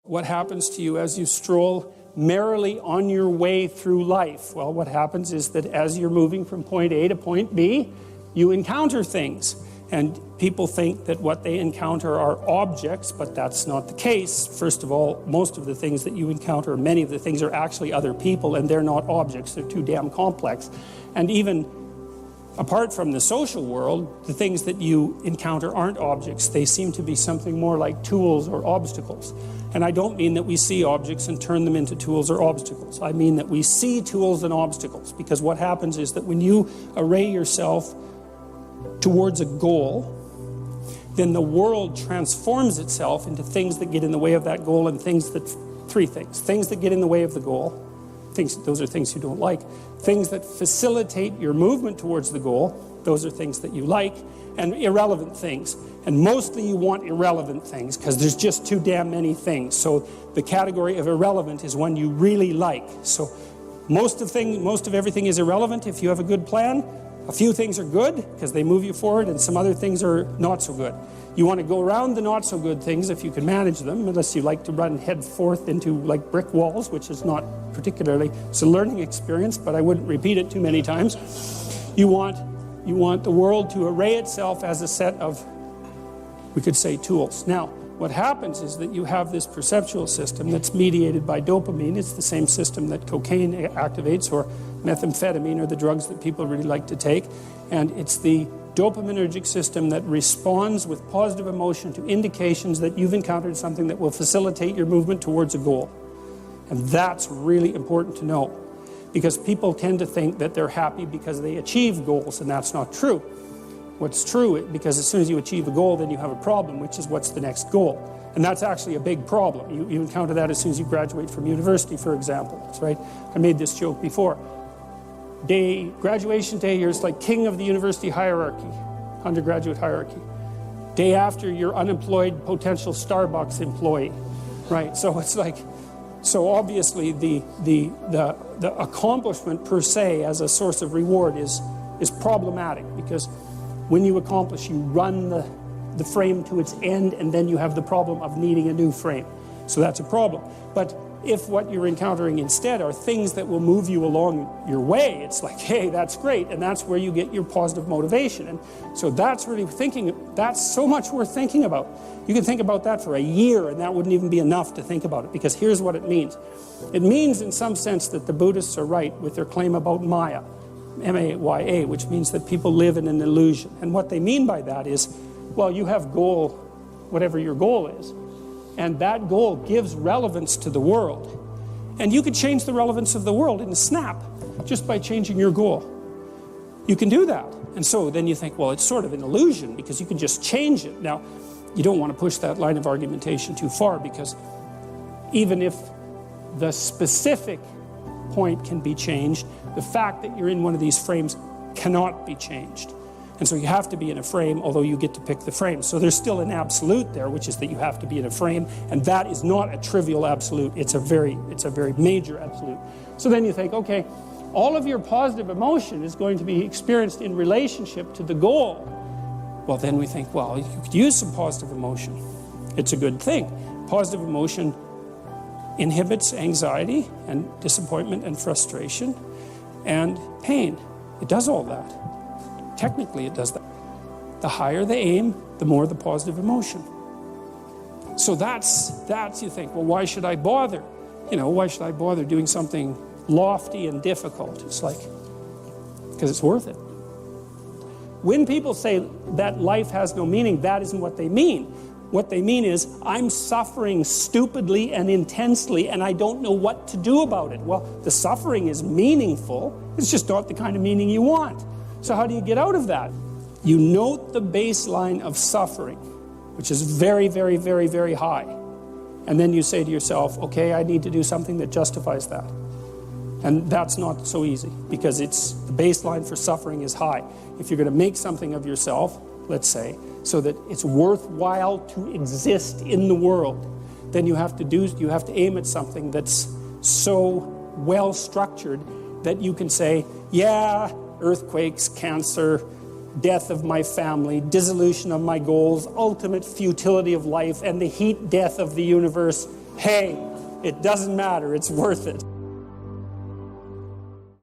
What happens to you as you stroll merrily on your way through life? Well, what happens is that as you're moving from point A to point B, you encounter things. And people think that what they encounter are objects, but that's not the case. First of all, most of the things that you encounter, many of the things are actually other people, and they're not objects. They're too damn complex. And even apart from the social world, the things that you encounter aren't objects. They seem to be something more like tools or obstacles. And I don't mean that we see objects and turn them into tools or obstacles. I mean that we see tools and obstacles, because what happens is that when you array yourself towards a goal, then the world transforms itself into things that get in the way of that goal, and three things. Things that get in the way of the goal. Those are things you don't like. Things that facilitate your movement towards the goal. Those are things that you like. And irrelevant things. And mostly you want irrelevant things, because there's just too damn many things. So the category of irrelevant is one you really like. So most of everything is irrelevant if you have a good plan. A few things are good because they move you forward, and some other things are not so good. You want to go around the not so good things if you can manage them, unless you like to run head forth into like brick walls, which is not particularly, it's a learning experience, but I wouldn't repeat it too many times. You want the world to array itself as a set of, we could say, tools. Now, what happens is that you have this perceptual system that's mediated by dopamine. It's the same system that cocaine activates, or methamphetamine, or the drugs that people really like to take. And it's the dopaminergic system that responds with positive emotion to indications that you've encountered something that will facilitate your movement towards a goal. And that's really important to know, because people tend to think that they're happy because they achieve goals, and that's not true. What's true, because as soon as you achieve a goal, then you have a problem, which is what's the next goal. And that's actually a big problem. You encounter that as soon as you graduate from university, for example. That's right. I made this joke before. Graduation day, you're like king of the university hierarchy, undergraduate hierarchy. Day after, you're unemployed potential Starbucks employee, right? So it's like, so obviously the accomplishment per se as a source of reward is problematic, because when you accomplish, you run the frame to its end, and then you have the problem of needing a new frame. So that's a problem. But if what you're encountering instead are things that will move you along your way, it's like, hey, that's great, and that's where you get your positive motivation. And so that's really that's so much worth thinking about. You can think about that for a year, and that wouldn't even be enough to think about it, because here's what it means. It means, in some sense, that the Buddhists are right with their claim about Maya. M-A-Y-A, which means that people live in an illusion. And what they mean by that is, well, you have goal, whatever your goal is, and that goal gives relevance to the world. And you could change the relevance of the world in a snap, just by changing your goal. You can do that. And so then you think, well, it's sort of an illusion, because you can just change it. Now, you don't want to push that line of argumentation too far, because even if the specific point can be changed, the fact that you're in one of these frames cannot be changed. And so you have to be in a frame, although you get to pick the frame. So there's still an absolute there, which is that you have to be in a frame, and that is not a trivial absolute. It's a very major absolute. So then you think, okay, all of your positive emotion is going to be experienced in relationship to the goal. Well, then we think, well, you could use some positive emotion. It's a good thing. Positive emotion inhibits anxiety and disappointment and frustration and pain. It does all that. Technically, it does that. The higher the aim, the more the positive emotion. So that's you think, well, why should I bother? Why should I bother doing something lofty and difficult? It's like, because it's worth it. When people say that life has no meaning, that isn't what they mean. What they mean is, I'm suffering stupidly and intensely, and I don't know what to do about it. Well, the suffering is meaningful. It's just not the kind of meaning you want. So how do you get out of that? You note the baseline of suffering, which is very, very, very, very high. And then you say to yourself, okay, I need to do something that justifies that. And that's not so easy, because the baseline for suffering is high. If you're going to make something of yourself, let's say, so that it's worthwhile to exist in the world, then you have to aim at something that's so well structured that you can say, yeah, earthquakes, cancer, death of my family, dissolution of my goals, ultimate futility of life, and the heat death of the universe, hey, it doesn't matter, it's worth it.